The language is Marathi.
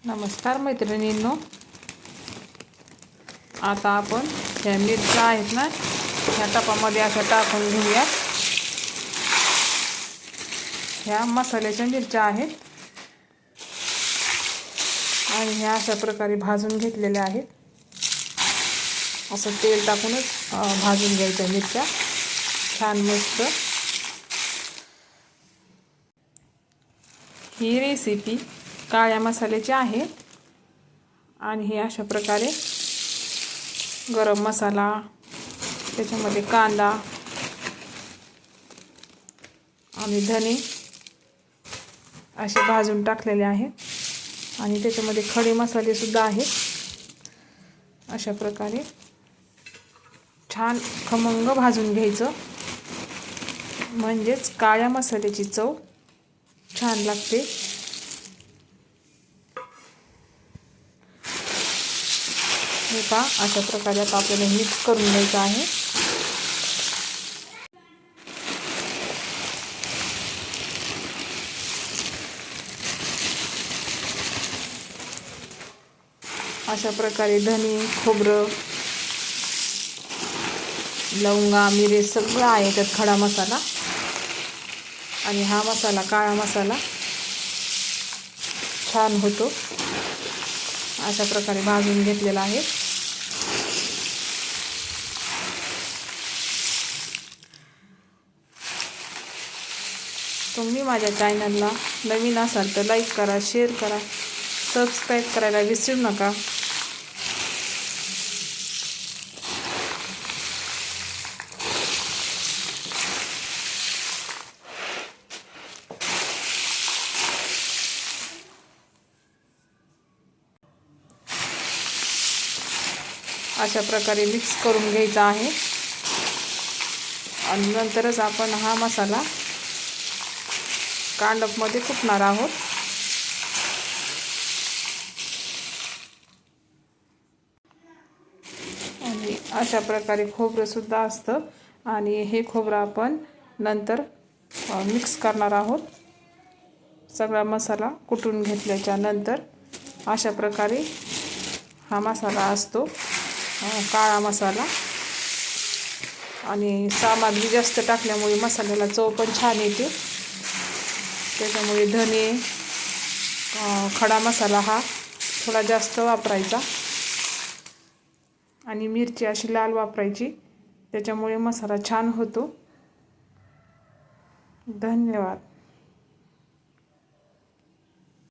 नमस्कार मैत्रिणींनो, आता आपण ह्या मिरच्या आहेत ना, ह्या टपामध्ये अशा टाकून घेऊया. ह्या मसाल्याच्या मिरच्या आहेत आणि ह्या अशा प्रकारे भाजून घेतलेल्या आहेत. असं तेल टाकूनच भाजून घ्यायच्या मिरच्या छान मस्त. ही रेसिपी काळ्या मसाल्याची आहे आणि हे अशा प्रकारे गरम मसाला, त्याच्यामध्ये कांदा आणि धने असे भाजून टाकलेले आहेत आणि त्याच्यामध्ये खडे मसाले सुद्धा आहेत. अशा प्रकारे छान खमंग भाजून घ्यायचं, म्हणजेच काळ्या मसाल्याची चव छान लागते. हे पहा, अशा प्रकारे आता आपल्याला मिक्स करून घ्यायचं आहे. अशा प्रकारे धने, खोबरं, लवंगा, मिरे सगळं आहे त्यात, खडा मसाला. आणि हा मसाला, काळा मसाला छान होतो. अशा प्रकारे भाजून घेतलेला आहे. तुम्ही माझ्या चॅनलला नवीन असाल तर लाईक करा, शेअर करा, सबस्क्राईब करायला विसरू नका. अशा प्रकारे मिक्स करून घ्यायचा आहे आणि नंतरच आपण हा मसाला कांडपमध्ये कुटणार आहोत. आणि अशा प्रकारे खोबरं सुद्धा असतं आणि हे खोबरं आपण नंतर मिक्स करणार आहोत. सगळा मसाला कुटून घेतल्याच्या नंतर अशा प्रकारे हा मसाला असतो, काळा मसाला. आणि सामग्री जास्त टाकल्यामुळे मसाल्याला चव पण छान येते. त्याच्यामुळे धने, खडा मसाला हा थोडा जास्त वापरायचा आणि मिरची अशी लाल वापरायची, त्याच्यामुळे मसाला छान होतो. धन्यवाद.